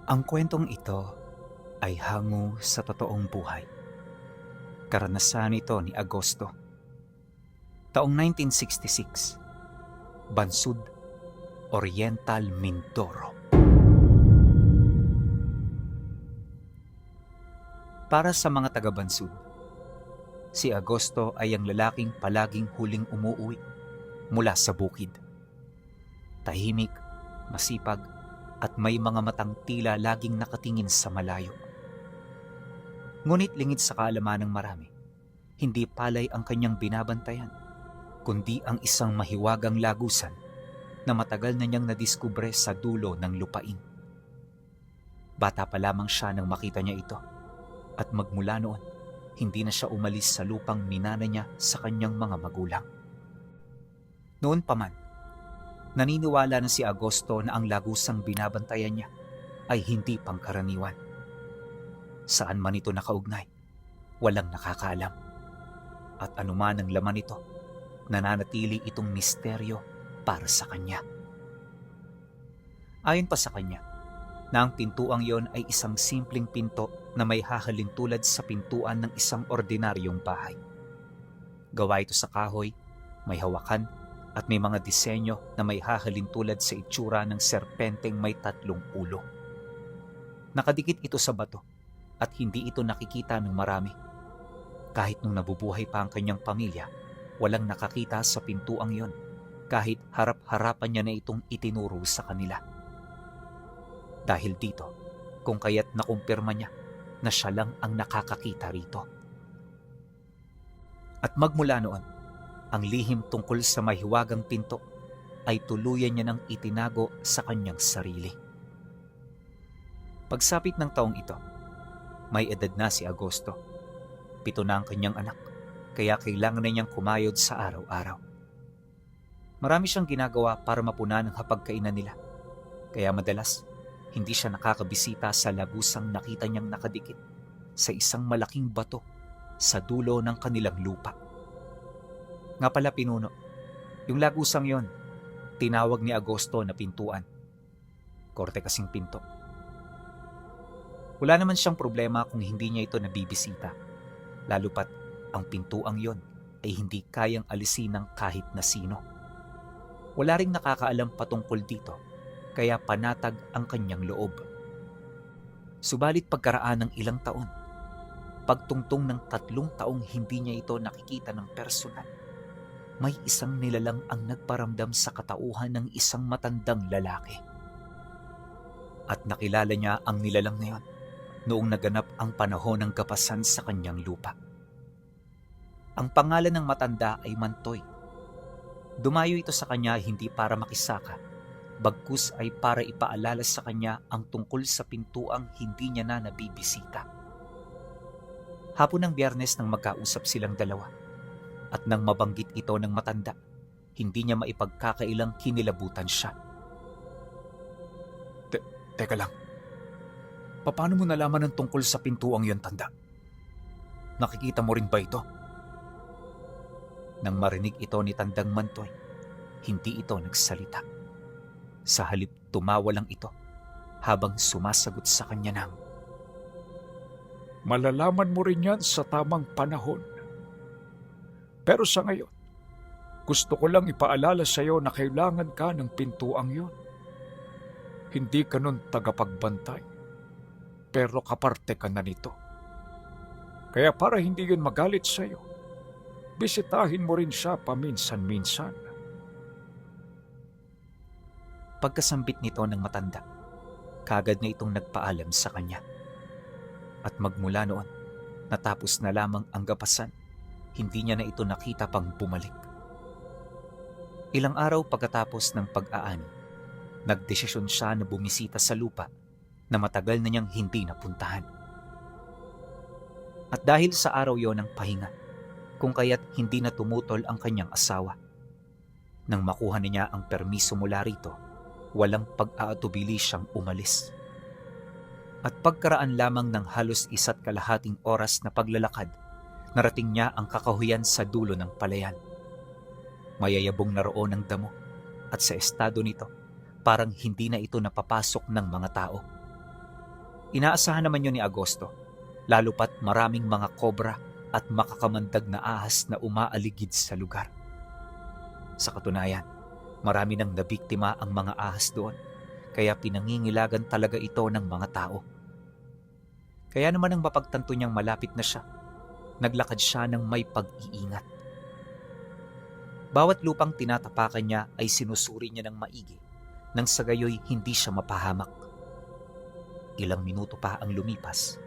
Ang kwentong ito ay hango sa totoong buhay. Karanasan ito ni Agosto. Taong 1966, Bansud, Oriental Mindoro. Para sa mga taga-Bansud, si Agosto ay ang lalaking palaging huling umuuwi mula sa bukid. Tahimik, masipag, at may mga matang tila laging nakatingin sa malayo. Ngunit lingid sa kaalaman ng marami, hindi palay ang kanyang binabantayan, kundi ang isang mahiwagang lagusan na matagal na niyang nadiskubre sa dulo ng lupain. Bata pa lamang siya nang makita niya ito, at magmula noon, hindi na siya umalis sa lupang minana niya sa kanyang mga magulang. Noon pa man, naniniwala na si Agosto na ang lagusang binabantayan niya ay hindi pangkaraniwan. Saan man ito nakaugnay, walang nakakaalam. At anuman ang laman nito, nananatili itong misteryo para sa kanya. Ayon pa sa kanya, na ang pintuang yon ay isang simpleng pinto na may hahalin tulad sa pintuan ng isang ordinaryong bahay. Gawa ito sa kahoy, may hawakan, at may mga disenyo na may hahalin tulad sa itsura ng serpenteng may 3 ulo. Nakadikit ito sa bato at hindi ito nakikita ng marami. Kahit nung nabubuhay pa ang kanyang pamilya, walang nakakita sa pintuang yon kahit harap-harapan niya na itong itinuro sa kanila. Dahil dito, kung kaya't nakumpirma niya na siya lang ang nakakakita rito. At magmula noon, ang lihim tungkol sa mahiwagang pinto ay tuluyan niya nang itinago sa kanyang sarili. Pagsapit ng taong ito, may edad na si Agosto. 7 na ang kanyang anak, kaya kailangan na niyang kumayod sa araw-araw. Marami siyang ginagawa para mapunan ang hapagkainan nila, kaya madalas hindi siya nakakabisita sa lagusang nakita niyang nakadikit sa isang malaking bato sa dulo ng kanilang lupa. Nga pala pinuno, yung lagusang yon, tinawag ni Agosto na pintuan. Korte kasing pinto. Wala naman siyang problema kung hindi niya ito nabibisita, lalo pat ang pintuang yon ay hindi kayang alisin ng kahit na sino. Wala ring nakakaalam patungkol dito, kaya panatag ang kanyang loob. Subalit pagkaraan ng ilang taon, pagtungtong ng 3 taong hindi niya ito nakikita ng personal, may isang nilalang ang nagparamdam sa katauhan ng isang matandang lalaki. At nakilala niya ang nilalang na yon noong naganap ang panahon ng kapasan sa kanyang lupa. Ang pangalan ng matanda ay Mantoy. Dumayo ito sa kanya hindi para makisaka, bagkus ay para ipaalala sa kanya ang tungkol sa pintuang hindi niya na nabibisita. Hapon ng Biyernes nang magkausap silang dalawa, at nang mabanggit ito ng matanda, hindi niya maipagkakailang kinilabutan siya. Teka lang, paano mo nalaman ang tungkol sa pintuang yon, tanda? Nakikita mo rin ba ito? Nang marinig ito ni Tandang Mantoy, hindi ito nagsalita. Sa halip tumawa lang ito habang sumasagot sa kanya ng, Malalaman mo rin yan sa tamang panahon. Pero sa ngayon, gusto ko lang ipaalala sa iyo na kailangan ka ng pintuang yon. Hindi ka nun tagapagbantay, pero kaparte ka na nito. Kaya para hindi yun magalit sa iyo, bisitahin mo rin siya paminsan-minsan. Pagkasambit nito ng matanda, kagad na itong nagpaalam sa kanya. At magmula noon, natapos na lamang ang gapasan, hindi niya na ito nakita pang bumalik. Ilang araw pagkatapos ng pag-aani, nagdesisyon siya na bumisita sa lupa na matagal na niyang hindi napuntahan. At dahil sa araw yon ng pahinga, kung kaya't hindi na tumutol ang kanyang asawa. Nang makuha niya ang permiso mula rito, walang pag-aatubili siyang umalis. At pagkaraan lamang ng halos 1.5 oras na paglalakad, narating niya ang kakahuyan sa dulo ng palayan. Mayayabong na roon ang damo, at sa estado nito, parang hindi na ito napapasok ng mga tao. Inaasahan naman yun ni Agosto, lalo pat maraming mga kobra at makakamandag na ahas na umaaligid sa lugar. Sa katunayan, marami nang nabiktima ang mga ahas doon, kaya pinangingilagan talaga ito ng mga tao. Kaya naman ang mapagtanto niyang malapit na siya, naglakad siya ng may pag-iingat. Bawat lupang tinatapakan niya ay sinusuri niya ng maigi, nang sa gayoy hindi siya mapahamak. Ilang minuto pa ang lumipas,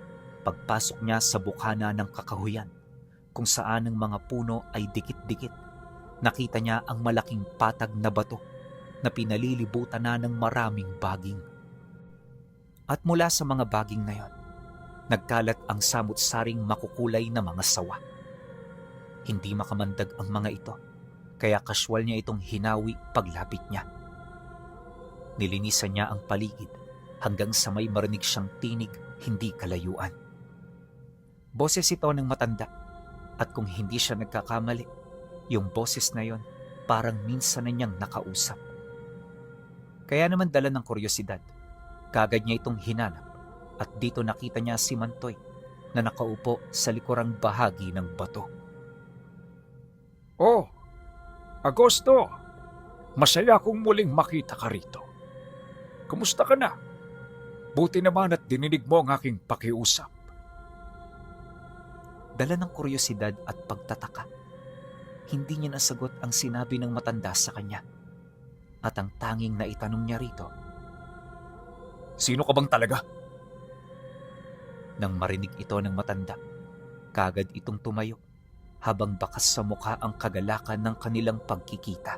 pagpasok niya sa bukana ng kakahuyan, kung saan ang mga puno ay dikit-dikit, nakita niya ang malaking patag na bato na pinalilibutan na ng maraming baging. At mula sa mga baging na yon, nagkalat ang samut-saring makukulay na mga sawa. Hindi makamandag ang mga ito, kaya kaswal niya itong hinawi paglapit niya. Nilinisan niya ang paligid hanggang sa may marinig siyang tinig hindi kalayuan. Boses ito ng matanda, at kung hindi siya nagkakamali, yung boses na yon parang minsan na niyang nakausap. Kaya naman dala ng kuryosidad, kagad niya itong hinanap, at dito nakita niya si Mantoy na nakaupo sa likurang bahagi ng bato. Oh, Agosto! Masaya akong muling makita ka rito. Kumusta ka na? Buti naman at dininig mo ang aking pakiusap. Dala ng kuryosidad at pagtataka, hindi niya nasagot ang sinabi ng matanda sa kanya. At ang tanging na itanong niya rito, Sino ka bang talaga? nang marinig ito ng matanda, kagad itong tumayo habang bakas sa mukha ang kagalakan ng kanilang pagkikita.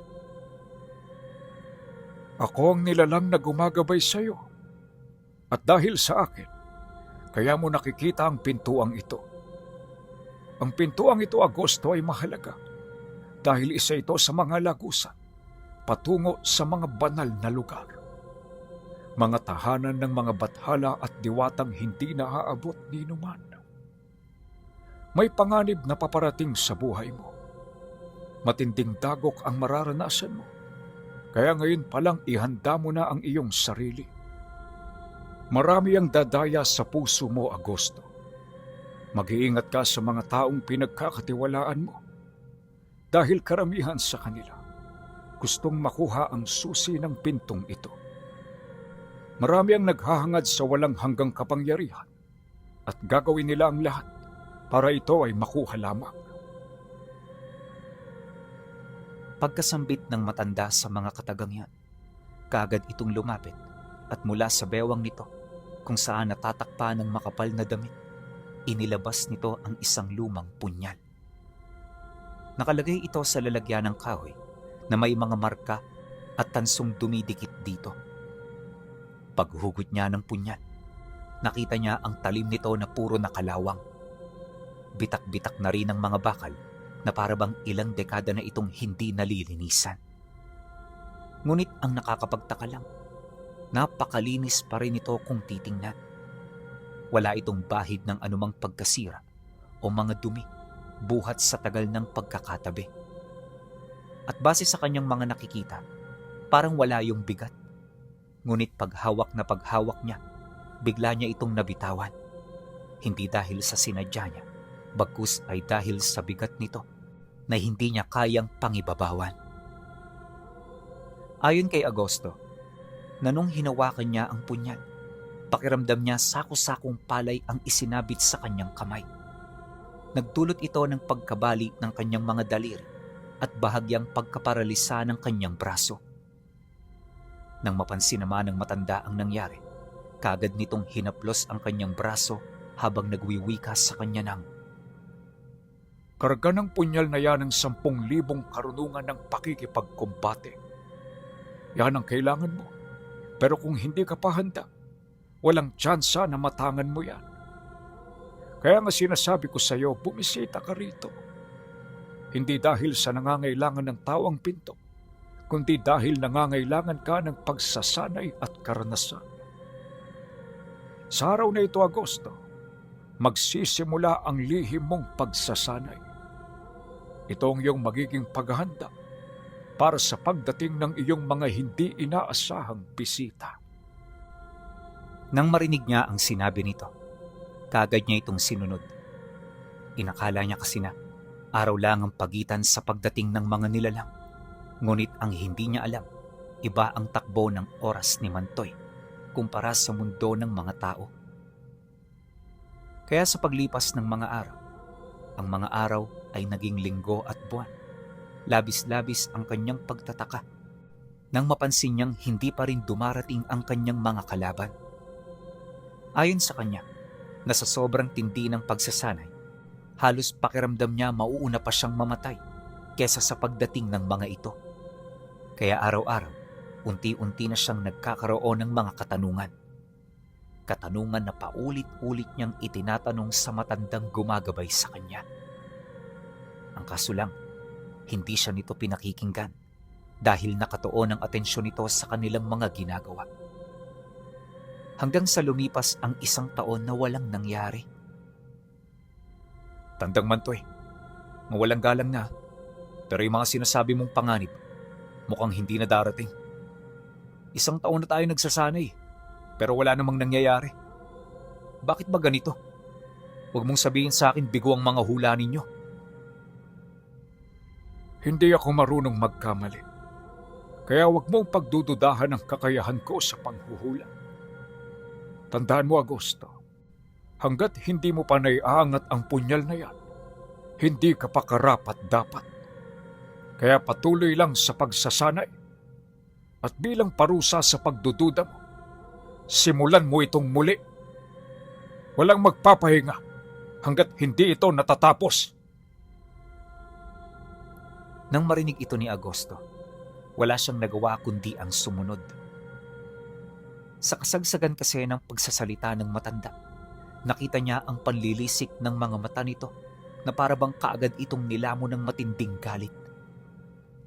Ako ang nilalang na gumagabay sa iyo. At dahil sa akin, kaya mo nakikita ang pintuang ito. Ang pintuang ito, Agosto, ay mahalaga dahil isa ito sa mga lagusan patungo sa mga banal na lugar. Mga tahanan ng mga bathala at diwatang hindi naaabot ni numan. May panganib na paparating sa buhay mo. Matinding dagok ang mararanasan mo. Kaya ngayon palang ihanda mo na ang iyong sarili. Marami ang dadaya sa puso mo, Agosto. Mag-iingat ka sa mga taong pinagkakatiwalaan mo. Dahil karamihan sa kanila, gustong makuha ang susi ng pintong ito. Marami ang naghahangad sa walang hanggang kapangyarihan at gagawin nila ang lahat para ito ay makuha lamang. Pagkasambit ng matanda sa mga katagang yan, kaagad itong lumapit at mula sa bewang nito, kung saan natatakpa ng makapal na damit, inilabas nito ang isang lumang punyal. Nakalagay ito sa lalagyan ng kahoy na may mga marka at tansong dumidikit dito. Paghugot niya ng punyal, nakita niya ang talim nito na puro nakalawang. Bitak-bitak na rin ang mga bakal na parabang ilang dekada na itong hindi nalilinisan. Ngunit ang nakakapagtaka lang, napakalinis pa rin ito kung titingnan. Wala itong bahid ng anumang pagkasira o mga dumi buhat sa tagal ng pagkakatabi. At base sa kanyang mga nakikita, parang wala yung bigat. Ngunit paghawak niya, bigla niya itong nabitawan. Hindi dahil sa sinadya niya, bagkus ay dahil sa bigat nito na hindi niya kayang pangibabawan. Ayon kay Agosto, na nung hinawakan niya ang punyal, pakiramdam niya sako-sakong palay ang isinabit sa kanyang kamay. Nagdulot ito ng pagkabali ng kanyang mga daliri at bahagyang pagkaparalisa ng kanyang braso. Nang mapansin naman ng matanda ang nangyari, kagad nitong hinaplos ang kanyang braso habang nagwiwika sa kanya ng, Karga ng punyal na yan ng 10,000 karunungan ng pakikipagkumbate. Yan ang kailangan mo. Pero kung hindi ka pa handa, walang tsansa na matangan mo yan. Kaya nga sinasabi ko sa iyo, bumisita ka rito. Hindi dahil sa nangangailangan ng tao ang pinto, kundi dahil nangangailangan ka ng pagsasanay at karanasan. Sa araw na ito, Agosto, magsisimula ang lihim mong pagsasanay. Ito ang iyong magiging paghahanda para sa pagdating ng iyong mga hindi inaasahang bisita. Nang marinig niya ang sinabi nito, kaagad niya itong sinunod. Inakala niya kasi na araw lang ang pagitan sa pagdating ng mga nilalang. Ngunit ang hindi niya alam, iba ang takbo ng oras ni Mantoy kumpara sa mundo ng mga tao. Kaya sa paglipas ng mga araw, ang mga araw ay naging linggo at buwan. Labis-labis ang kanyang pagtataka nang mapansin niyang hindi pa rin dumarating ang kanyang mga kalaban. Ayon sa kanya, na sa sobrang tindi ng pagsasanay, halos pakiramdam niya mauuna pa siyang mamatay kesa sa pagdating ng mga ito. Kaya araw-araw, unti-unti na siyang nagkakaroon ng mga katanungan. Katanungan na paulit-ulit niyang itinatanong sa matandang gumagabay sa kanya. Ang kaso lang, hindi siya nito pinakikinggan dahil nakatuon ang atensyon nito sa kanilang mga ginagawa. Hanggang sa lumipas ang 1 taon na walang nangyari. Tandang Mantoy, mawalang galang na, pero yung mga sinasabi mong panganib, mukhang hindi na darating. 1 taon na tayo nagsasanay, pero wala namang nangyayari. Bakit ba ganito? Huwag mong sabihin sa akin bigo ang mga hula ninyo. Hindi ako marunong magkamali. Kaya huwag mong pagdududahan ang kakayahan ko sa panghuhula. Tandaan mo, Agosto, hanggat hindi mo pa naiangat ang punyal na yan, hindi ka pa karapat-dapat. Kaya patuloy lang sa pagsasanay. At bilang parusa sa pagdududa mo, simulan mo itong muli. Walang magpapahinga hanggat hindi ito natatapos. Nang marinig ito ni Agosto, wala siyang nagawa kundi ang sumunod. Sa kasagsagan kasi ng pagsasalita ng matanda, nakita niya ang panlilisik ng mga mata nito na para bang kaagad itong nilamon ng matinding galit.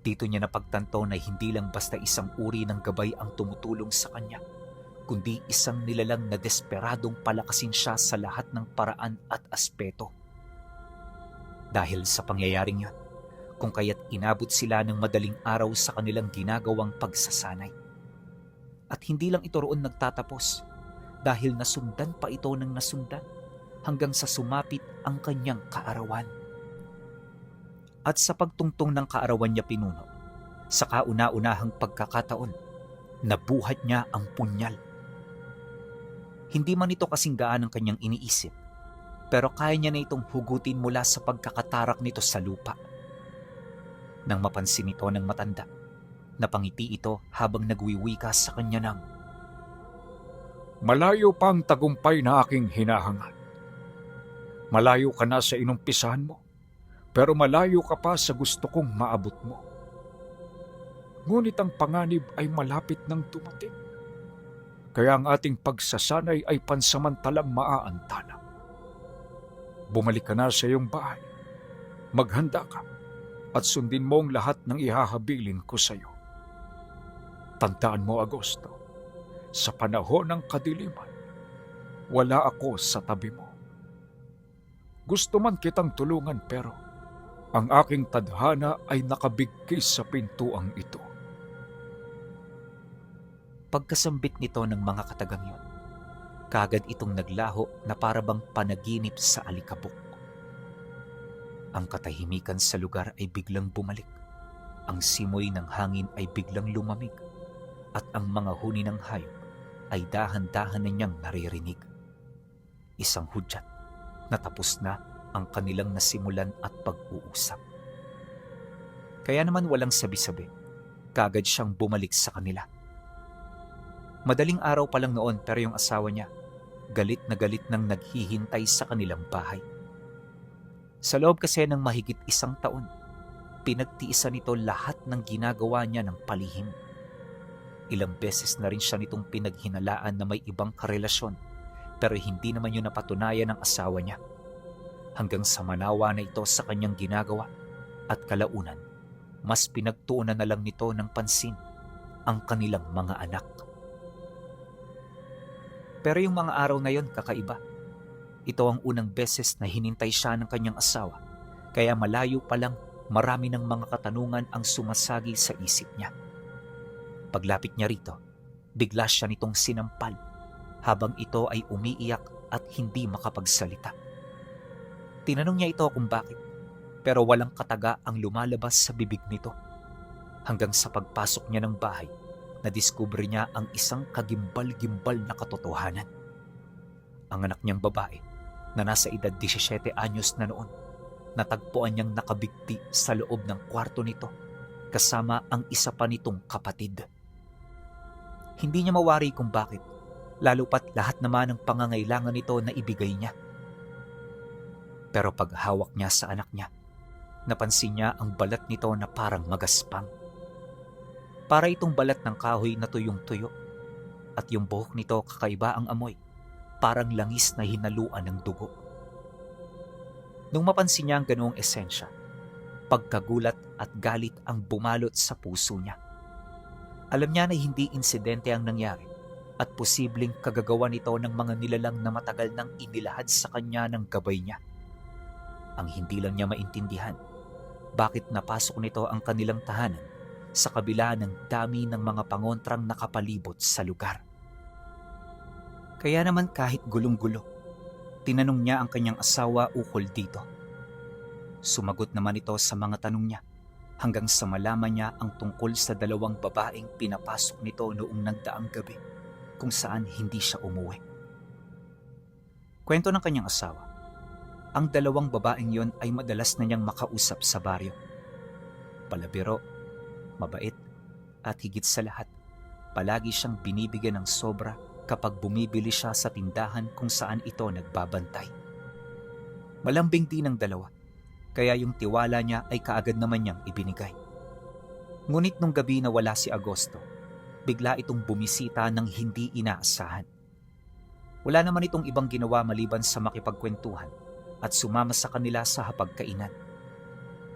Dito niya napagtanto na hindi lang basta isang uri ng gabay ang tumutulong sa kanya, kundi isang nilalang na desperadong palakasin siya sa lahat ng paraan at aspeto. Dahil sa pangyayaring yon, kung kaya't inabot sila ng madaling araw sa kanilang ginagawang pagsasanay. At hindi lang ito roon nagtatapos, dahil nasundan pa ito ng nasundan hanggang sa sumapit ang kanyang kaarawan. At sa pagtungtong ng kaarawan niya pinuno, sa kauna-unahang pagkakataon, nabuhat niya ang punyal. Hindi man ito kasing gaan ang kanyang iniisip, pero kaya niya na itong hugutin mula sa pagkakatarak nito sa lupa. Nang mapansin ito ng matanda, napangiti ito habang nagwiwika sa kanya ng, Malayo pa ang tagumpay na aking hinahangad. Malayo ka na sa inumpisahan mo, pero malayo ka pa sa gusto kong maabot mo. Ngunit ang panganib ay malapit nang dumating. Kaya ang ating pagsasanay ay pansamantalang maaantala. Bumalik ka na sa iyong bahay. Maghanda ka at sundin mo ang lahat ng ihahabilin ko sa iyo. Tandaan mo, Agosto, sa panahon ng kadiliman, wala ako sa tabi mo. Gusto man kitang tulungan pero ang aking tadhana ay nakabigkis sa pintuang ito. Pagkasambit nito ng mga katagang yon, kaagad itong naglaho na parabang panaginip sa alikabok. Ang katahimikan sa lugar ay biglang bumalik. Ang simoy ng hangin ay biglang lumamig. At ang mga huni ng hayop ay dahan-dahan na niyang naririnig. Isang hudyat na tapos na ang kanilang nasimulan at pag-uusap. Kaya naman walang sabi-sabi, kaagad siyang bumalik sa kanila. Madaling araw pa lang noon pero yung asawa niya, galit na galit nang naghihintay sa kanilang bahay. Sa loob kasi ng mahigit 1 taon, pinagtiisan nito lahat ng ginagawa niya ng palihim. Ilang beses na rin siya nitong pinaghinalaan na may ibang karelasyon pero hindi naman yun napatunayan ng asawa niya. Hanggang sa manawa na ito sa kanyang ginagawa at kalaunan, mas pinagtuunan na lang nito ng pansin ang kanilang mga anak. Pero yung mga araw na yon kakaiba. Ito ang unang beses na hinintay siya ng kanyang asawa, kaya malayo pa lang marami ng mga katanungan ang sumasagi sa isip niya. Paglapit niya rito, bigla siya nitong sinampal habang ito ay umiiyak at hindi makapagsalita. Tinanong niya ito kung bakit, pero walang kataga ang lumalabas sa bibig nito. Hanggang sa pagpasok niya ng bahay, nadiskubre niya ang isang kagimbal-gimbal na katotohanan. Ang anak niyang babae, na nasa edad 17 anyos na noon, natagpuan niyang nakabigti sa loob ng kwarto nito kasama ang isa pa nitong kapatid. Hindi niya mawari kung bakit, lalo pat lahat naman ng pangangailangan nito na ibigay niya. Pero paghawak niya sa anak niya, napansin niya ang balat nito na parang magaspang. Para itong balat ng kahoy na tuyong-tuyo, at yung buhok nito kakaiba ang amoy, parang langis na hinaluan ng dugo. Nung mapansin niya ang ganoong esensya, pagkagulat at galit ang bumalot sa puso niya. Alam niya na hindi insidente ang nangyari at posibleng kagagawa nito ng mga nilalang na matagal nang inilahad sa kanya ng gabay niya. Ang hindi lang niya maintindihan, bakit napasok nito ang kanilang tahanan sa kabila ng dami ng mga pangontrang nakapalibot sa lugar. Kaya naman kahit gulong-gulo, tinanong niya ang kanyang asawa ukol dito. Sumagot naman ito sa mga tanong niya hanggang sa malaman niya ang tungkol sa dalawang babaeng pinapasok nito noong nagdaang gabi kung saan hindi siya umuwi. Kwento ng kanyang asawa, ang dalawang babaeng yon ay madalas na niyang makausap sa baryo. Palabiro, mabait, at higit sa lahat, palagi siyang binibigyan ng sobra kapag bumibili siya sa tindahan kung saan ito nagbabantay. Malambing din ang dalawa, kaya yung tiwala niya ay kaagad naman niyang ibinigay. Ngunit nung gabi na wala si Agosto, bigla itong bumisita ng hindi inaasahan. Wala naman itong ibang ginawa maliban sa makipagkwentuhan at sumama sa kanila sa hapagkainan.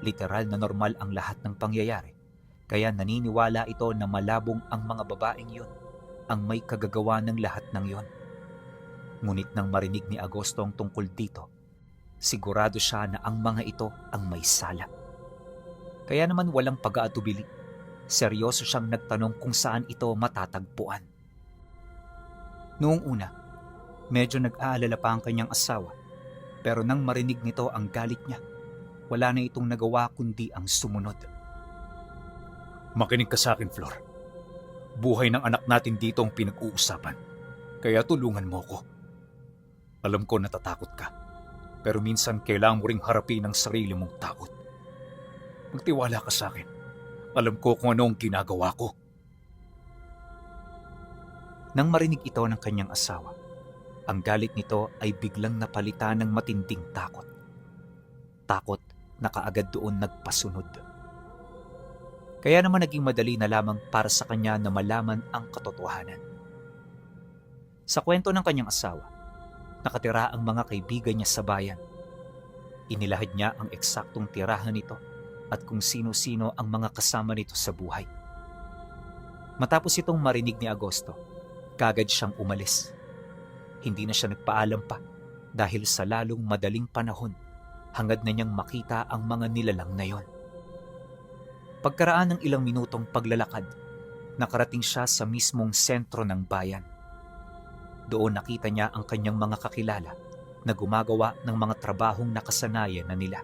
Literal na normal ang lahat ng pangyayari, kaya naniniwala ito na malabong ang mga babaeng yon ang may kagagawa ng lahat ng yon. Ngunit nang marinig ni Agosto ang tungkol dito, sigurado siya na ang mga ito ang may sala. Kaya naman walang pag-aatubili, seryoso siyang nagtanong kung saan ito matatagpuan. Noong una, medyo nag-aalala pa ang kanyang asawa, pero nang marinig nito ang galit niya, wala na itong nagawa kundi ang sumunod. Makinig ka sa akin, Flor. Buhay ng anak natin dito ang pinag-uusapan, kaya tulungan mo ko. Alam ko natatakot ka, pero minsan kailangan mo ring harapin ang sarili mong takot. Magtiwala ka sa akin. Alam ko kung ano ang ginagawa ko. Nang marinig ito ng kanyang asawa, ang galit nito ay biglang napalitan ng matinding takot. Takot na kaagad doon nagpasunod. Kaya naman naging madali na lamang para sa kanya na malaman ang katotohanan. Sa kwento ng kanyang asawa, nakatira ang mga kaibigan niya sa bayan. Inilahad niya ang eksaktong tirahan nito at kung sino-sino ang mga kasama nito sa buhay. Matapos itong marinig ni Agosto, kaagad siyang umalis. Hindi na siya nagpaalam pa dahil sa lalong madaling panahon hangad na niyang makita ang mga nilalang na yon. Pagkaraan ng ilang minutong paglalakad, nakarating siya sa mismong sentro ng bayan. Doon nakita niya ang kanyang mga kakilala na gumagawa ng mga trabahong nakasanayan na nila.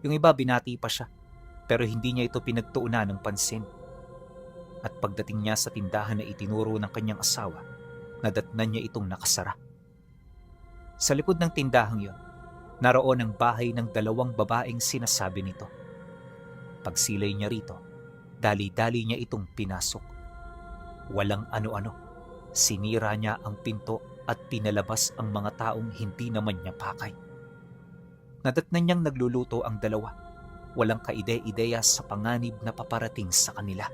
Yung iba binati pa siya, pero hindi niya ito pinagtuunan ng pansin. At pagdating niya sa tindahan na itinuro ng kanyang asawa, nadatnan niya itong nakasara. Sa likod ng tindahang yon, naroon ang bahay ng dalawang babaeng sinasabi nito. Pagsilay niya rito, dali-dali niya itong pinasok. Walang ano-ano, sinira niya ang pinto at pinalabas ang mga taong hindi naman niya pakay. Nadatnan niyang nagluluto ang dalawa, walang kaide-ideya sa panganib na paparating sa kanila.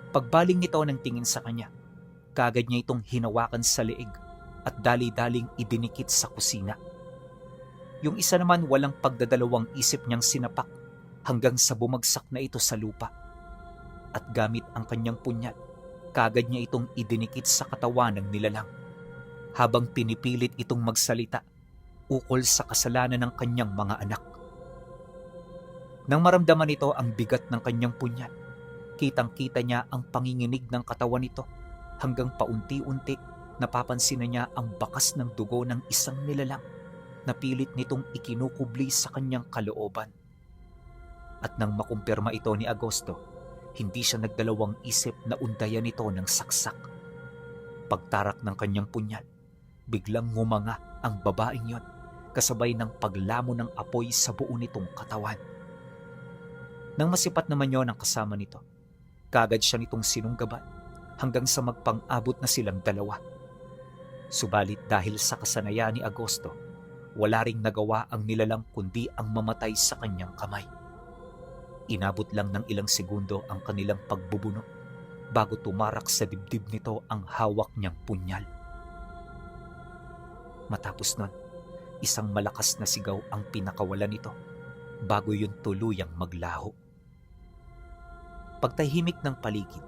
Pagbaling nito ng tingin sa kanya, kaagad niya itong hinawakan sa leeg at dali-daling idinikit sa kusina. Yung isa naman walang pagdadalawang isip niyang sinapak hanggang sa bumagsak na ito sa lupa. At gamit ang kanyang punyal, kaagad niya itong idinikit sa katawan ng nilalang, habang pinipilit itong magsalita ukol sa kasalanan ng kanyang mga anak. Nang maramdaman nito ang bigat ng kanyang punyal, kitang-kita niya ang panginginig ng katawan nito hanggang paunti-unti napapansin na niya ang bakas ng dugo ng isang nilalang na pilit nitong ikinukubli sa kanyang kalooban. At nang makumpirma ito ni Agosto, hindi siya nagdalawang isip na undayan ito ng saksak. Pagtarak ng kanyang punyal, biglang ngumanga ang babaeng yon, kasabay ng paglamo ng apoy sa buo nitong katawan. Nang masipat naman yon ang kasama nito, kaagad siya nitong sinunggaban hanggang sa magpang-abot na silang dalawa. Subalit dahil sa kasanayan ni Agosto, wala ring nagawa ang nilalang kundi ang mamatay sa kanyang kamay. Inabot lang ng ilang segundo ang kanilang pagbubuno bago tumarak sa dibdib nito ang hawak niyang punyal. Matapos nun, isang malakas na sigaw ang pinakawalan nito bago yun tuluyang maglaho. Pagtahimik ng paligid,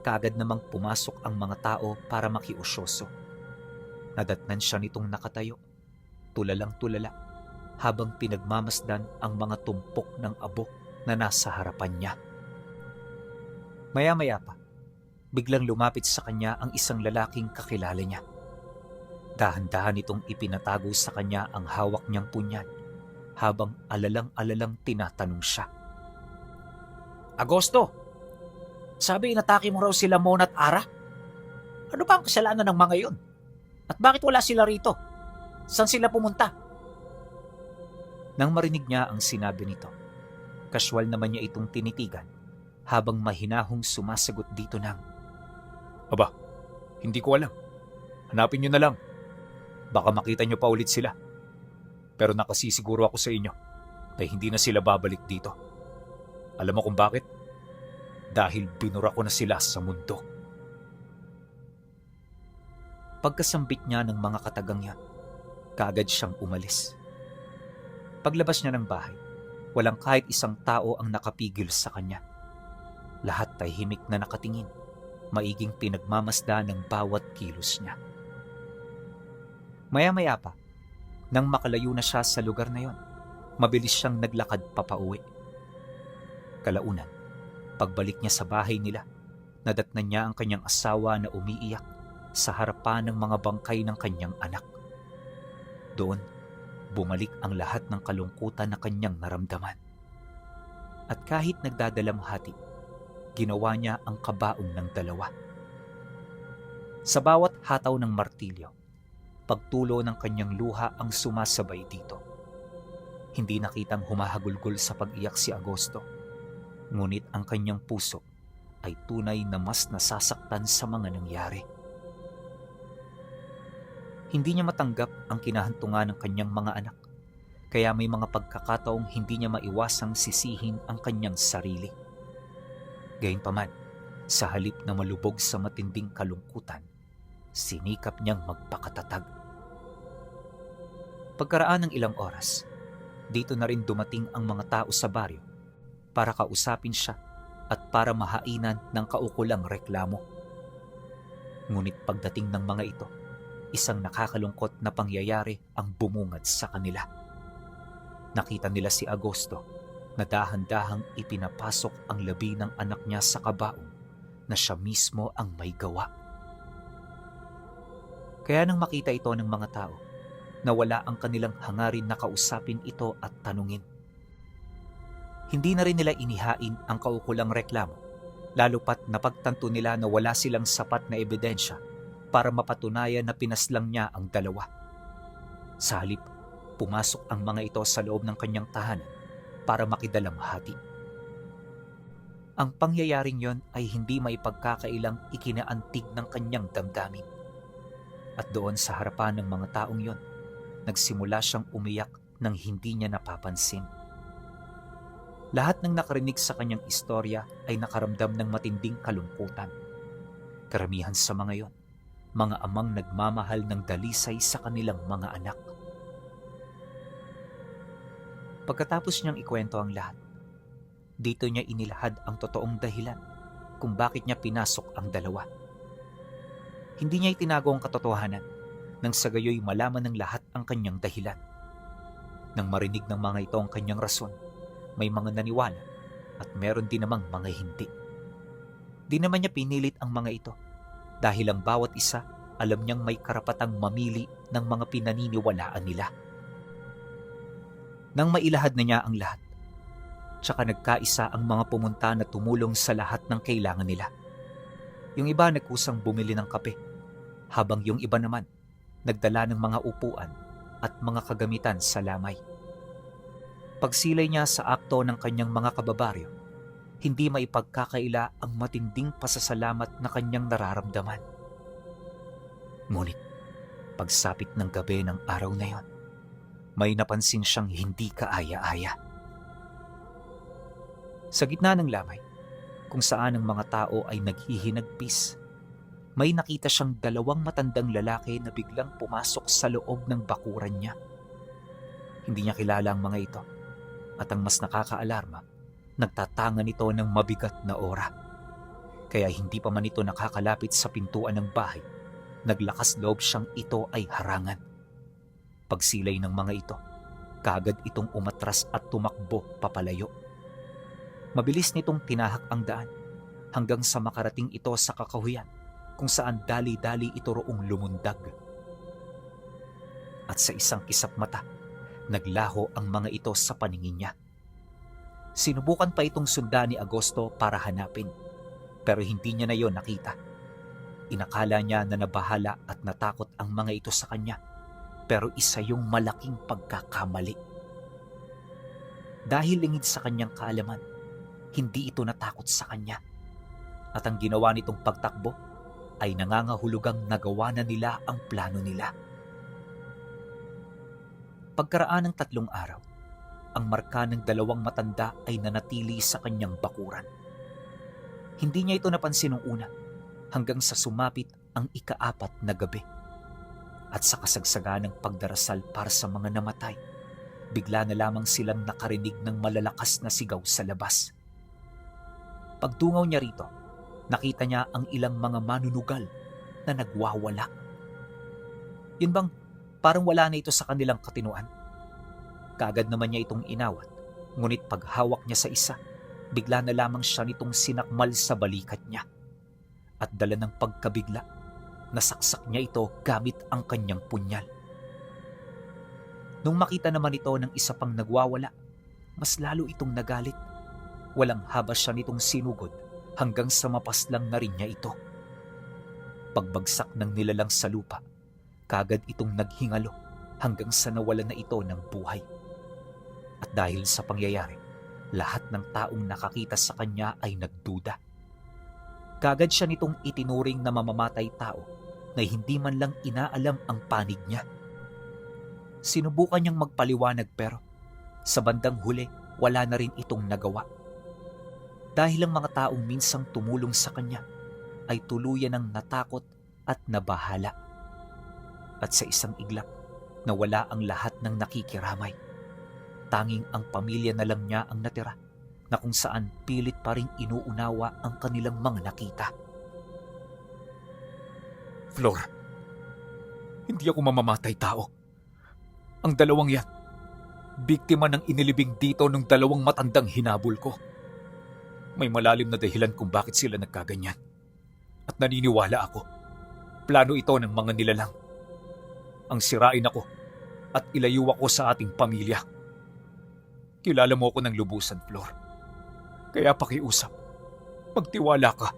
kaagad namang pumasok ang mga tao para makiusyoso. Nadatnan siya nitong nakatayo, tulalang-tulala, habang pinagmamasdan ang mga tumpok ng abo na nasa harapan niya. Maya-maya pa, biglang lumapit sa kanya ang isang lalaking kakilala niya. Dahan-dahan itong ipinatago sa kanya ang hawak niyang punyal habang alalang-alalang tinatanong siya. Agosto, sabi inatake mo raw sila Mona at Ara? Ano ba ang kasalanan ng mga iyon? At bakit wala sila rito? Saan sila pumunta? Nang marinig niya ang sinabi nito, kaswal naman niya itong tinitigan habang mahinahong sumasagot dito ng, Aba, hindi ko alam. Hanapin niyo na lang. Baka makita niyo pa ulit sila. Pero nakasisiguro ako sa inyo na hindi na sila babalik dito. Alam mo kung bakit? Dahil binura ko na sila sa mundo. Pagkasambit niya ng mga katagang yan, kaagad siyang umalis. Paglabas niya ng bahay, walang kahit isang tao ang nakapigil sa kanya. Lahat tahimik na nakatingin, maiging pinagmamasdan ng bawat kilos niya. Maya-maya pa, nang makalayo na siya sa lugar na yon, mabilis siyang naglakad papauwi. Kalaunan, pagbalik niya sa bahay nila, nadatnan niya ang kanyang asawa na umiiyak sa harapan ng mga bangkay ng kanyang anak. Doon, bumalik ang lahat ng kalungkutan na kanyang naramdaman. At kahit nagdadalamhati, ginawa niya ang kabaong ng dalawa. Sa bawat hataw ng martilyo, pagtulo ng kanyang luha ang sumasabay dito. Hindi nakitang humahagulgol sa pag-iyak si Agosto, ngunit ang kanyang puso ay tunay na mas nasasaktan sa mga nangyari. Hindi niya matanggap ang kinahantungan ng kanyang mga anak, kaya may mga pagkakataong hindi niya maiwasang sisihin ang kanyang sarili. Gayunpaman, sa halip na malubog sa matinding kalungkutan, sinikap niyang magpakatatag. Pagkaraan ng ilang oras, dito na rin dumating ang mga tao sa baryo para kausapin siya at para mahainan ng kaukulang reklamo. Ngunit pagdating ng mga ito, isang nakakalungkot na pangyayari ang bumungad sa kanila. Nakita nila si Agosto na dahan-dahang ipinapasok ang labi ng anak niya sa kabaong na siya mismo ang may gawa. Kaya nang makita ito ng mga tao, nawala ang kanilang hangarin na kausapin ito at tanungin. Hindi na rin nila inihain ang kaukulang reklamo, lalo pat napagtanto nila na wala silang sapat na ebidensya para mapatunayan na pinaslang niya ang dalawa. Sa halip, pumasok ang mga ito sa loob ng kanyang tahanan para makidalamhati. Ang pangyayaring yon ay hindi maipagkakailang ikinaantig ng kanyang damdamin. At doon sa harapan ng mga taong yon, nagsimula siyang umiyak nang hindi niya napapansin. Lahat ng nakarinig sa kanyang istorya ay nakaramdam ng matinding kalungkutan. Karamihan sa mga yon, mga amang nagmamahal ng dalisay sa kanilang mga anak. Pagkatapos niyang ikwento ang lahat, dito niya inilahad ang totoong dahilan kung bakit niya pinasok ang dalawa. Hindi niya itinago ang katotohanan nang sa gayoy malaman ng lahat ang kanyang dahilan. Nang marinig ng mga ito ang kanyang rason, may mga naniwala at meron din namang mga hindi. Di naman niya pinilit ang mga ito, dahil ang bawat isa alam niyang may karapatang mamili ng mga pinaniniwalaan nila. Nang mailahad na niya ang lahat, tsaka nagkaisa ang mga pumunta na tumulong sa lahat ng kailangan nila. Yung iba nagkusang bumili ng kape, habang yung iba naman nagdala ng mga upuan at mga kagamitan sa lamay. Pagsilay niya sa akto ng kanyang mga kababaryo, hindi maipagkakaila ang matinding pasasalamat na kanyang nararamdaman. Ngunit, pagsapit ng gabi ng araw na yon, may napansin siyang hindi kaaya-aya. Sa gitna ng lamay, kung saan ang mga tao ay naghihinagpis, may nakita siyang dalawang matandang lalaki na biglang pumasok sa loob ng bakuran niya. Hindi niya kilala ang mga ito, at ang mas nakakaalarma, nagtatangan ito ng mabigat na aura. Kaya hindi pa man ito nakakalapit sa pintuan ng bahay, naglakas loob siyang ito ay harangan. Pagsilay ng mga ito, kaagad itong umatras at tumakbo papalayo. Mabilis nitong tinahak ang daan hanggang sa makarating ito sa kakahuyan kung saan dali-dali ito roong lumundag. At sa isang kisap mata, naglaho ang mga ito sa paningin niya. Sinubukan pa itong sundan ni Agosto para hanapin, pero hindi niya na yon nakita. Inakala niya na nabahala at natakot ang mga ito sa kanya, pero isa yung malaking pagkakamali. Dahil lingid sa kanyang kaalaman, hindi ito natakot sa kanya. At ang ginawa nitong pagtakbo ay nangangahulugang nagawa na nila ang plano nila. Pagkaraan ng 3 araw, ang marka ng dalawang matanda ay nanatili sa kanyang bakuran. Hindi niya ito napansin nung una hanggang sa sumapit ang ika-4 na gabi. At sa kasagsagan ng pagdarasal para sa mga namatay, bigla na lamang silang nakarinig ng malalakas na sigaw sa labas. Pagtungaw niya rito, nakita niya ang ilang mga manunugal na nagwawala. Yun bang parang wala na ito sa kanilang katinuan? Kaagad naman niya itong inawat, ngunit paghawak niya sa isa, bigla na lamang siya nitong sinakmal sa balikat niya. At dala ng pagkabigla, nasaksak niya ito gamit ang kanyang punyal. Nung makita naman ito ng isa pang nagwawala, mas lalo itong nagalit. Walang habas siya nitong sinugod hanggang sa mapaslang na rin niya ito. Pagbagsak ng nilalang sa lupa, kaagad itong naghingalo hanggang sa nawala na ito ng buhay. At dahil sa pangyayari, lahat ng taong nakakita sa kanya ay nagduda. Kaagad siya nitong itinuring na mamamatay tao na hindi man lang inaalam ang panig niya. Sinubukan niyang magpaliwanag pero sa bandang huli wala na rin itong nagawa. Dahil ang mga taong minsang tumulong sa kanya ay tuluyan ng natakot at nabahala. At sa isang iglap, nawala ang lahat ng nakikiramay. Tanging ang pamilya na lang niya ang natira, na kung saan pilit pa ring inuunawa ang kanilang mga nakita. Flor, hindi ako mamamatay tao. Ang dalawang yan, biktima ng inilibing dito ng dalawang matandang hinabol ko. May malalim na dahilan kung bakit sila nagkaganyan. At naniniwala ako, plano ito ng mga nilalang. Ang sirain ako at ilayo ako sa ating pamilya. Kilala mo ako ng lubusan, Flor. Kaya pakiusap, magtiwala ka.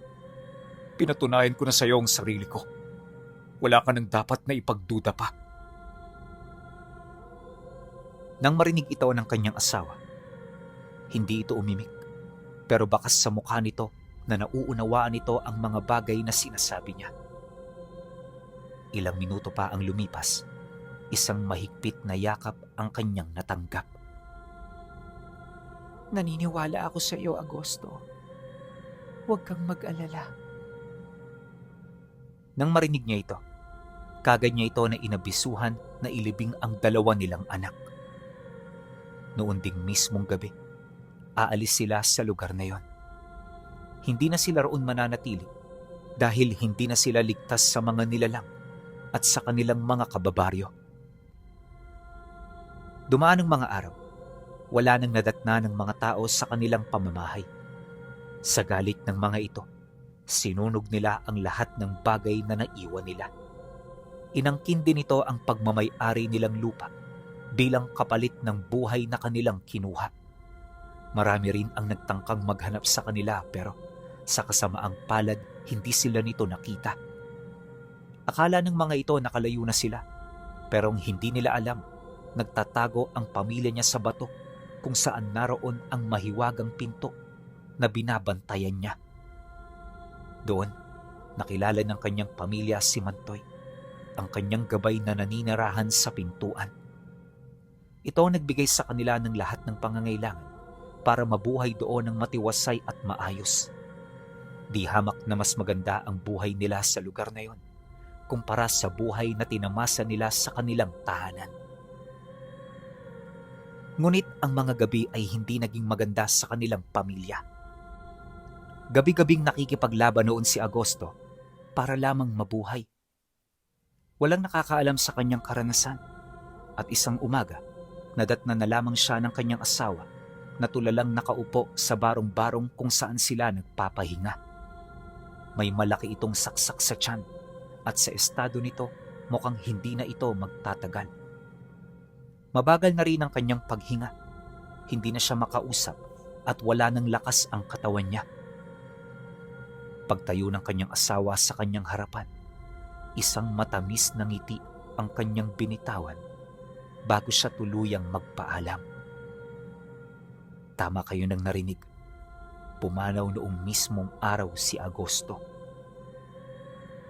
Pinatunayan ko na sa iyo ang sarili ko. Wala ka nang dapat na ipagduda pa. Nang marinig ito ng kanyang asawa, hindi ito umimik. Pero bakas sa mukha nito na nauunawaan nito ang mga bagay na sinasabi niya. Ilang minuto pa ang lumipas, isang mahigpit na yakap ang kanyang natanggap. Naniniwala ako sa iyo, Agosto. Huwag kang mag-alala. Nang marinig niya ito, kagad niya ito na inabisuhan na ilibing ang dalawa nilang anak. Noon ding mismong gabi, aalis sila sa lugar na yon. Hindi na sila roon mananatili dahil hindi na sila ligtas sa mga nilalang at sa kanilang mga kababaryo. Dumaan ang mga araw, wala nang nadatna ng mga tao sa kanilang pamamahay. Sa galit ng mga ito, Sinunog nila ang lahat ng bagay na naiwan nila. Inangkin din nito ang pagmamay-ari nilang lupa bilang kapalit ng buhay na kanilang kinuha. Marami rin ang nagtangkang maghanap sa kanila pero sa kasamaang palad hindi sila nito nakita. Akala ng mga ito nakalayo na sila pero hindi nila alam nagtatago ang pamilya niya sa bato kung saan naroon ang mahiwagang pinto na binabantayan niya. Doon, nakilala ng kanyang pamilya si Mantoy, ang kanyang gabay na naninirahan sa pintuan. Ito ang nagbigay sa kanila ng lahat ng pangangailangan para mabuhay doon ng matiwasay at maayos. Di hamak na mas maganda ang buhay nila sa lugar na yon kumpara sa buhay na tinamasa nila sa kanilang tahanan. Ngunit ang mga gabi ay hindi naging maganda sa kanilang pamilya. Gabi-gabing nakikipaglaban noon si Agosto para lamang mabuhay. Walang nakakaalam sa kanyang karanasan at isang umaga, nadatna na lamang siya ng kanyang asawa na tulalang nakaupo sa barong-barong kung saan sila nagpapahinga. May malaki itong saksak sa tiyan at sa estado nito mukhang hindi na ito magtatagal. Mabagal na rin ang kanyang paghinga. Hindi na siya makausap at wala ng lakas ang katawan niya. Pagtayo ng kanyang asawa sa kanyang harapan, isang matamis na ngiti ang kanyang binitawan bago siya tuluyang magpaalam. Tama kayo nang narinig. Pumanaw noong mismong araw si Agosto.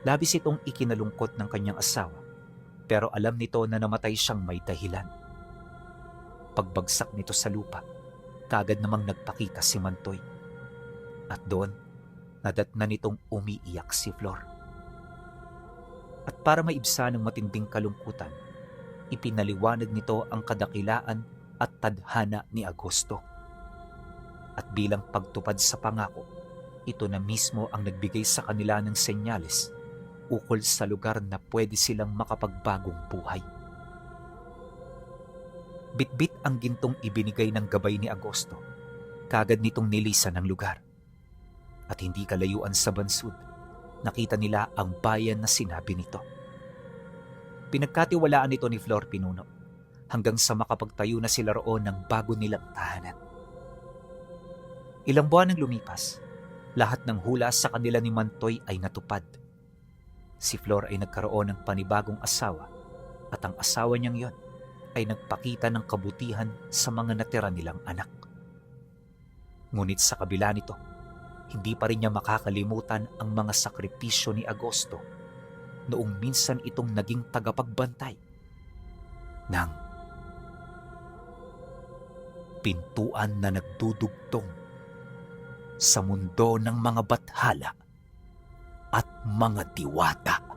Labis itong ikinalungkot ng kanyang asawa pero alam nito na namatay siyang may dahilan. Pagbagsak nito sa lupa, kagad namang nagpakita si Mantoy. At doon, nadatna nitong umiiyak si Flor. At para maibsan ng matinding kalungkutan, ipinaliwanag nito ang kadakilaan at tadhana ni Agosto. At bilang pagtupad sa pangako, ito na mismo ang nagbigay sa kanila ng senyales ukol sa lugar na pwede silang makapagbagong buhay. Bitbit ang gintong ibinigay ng gabay ni Agosto, kagad nitong nilisan ang lugar. At hindi kalayuan sa bansud, nakita nila ang bayan na sinabi nito. Pinagkatiwalaan nito ni Flor Pinuno hanggang sa makapagtayo na sila roon ng bago nilang tahanan. Ilang buwan ang lumipas, lahat ng hula sa kanila ni Mantoy ay natupad. Si Flor ay nagkaroon ng panibagong asawa at ang asawa niyang yon ay nagpakita ng kabutihan sa mga natira nilang anak. Ngunit sa kabila nito, hindi pa rin niya makakalimutan ang mga sakripisyo ni Agosto noong minsan itong naging tagapagbantay ng pintuan na nagdudugtong sa mundo ng mga bathala at mga diwata.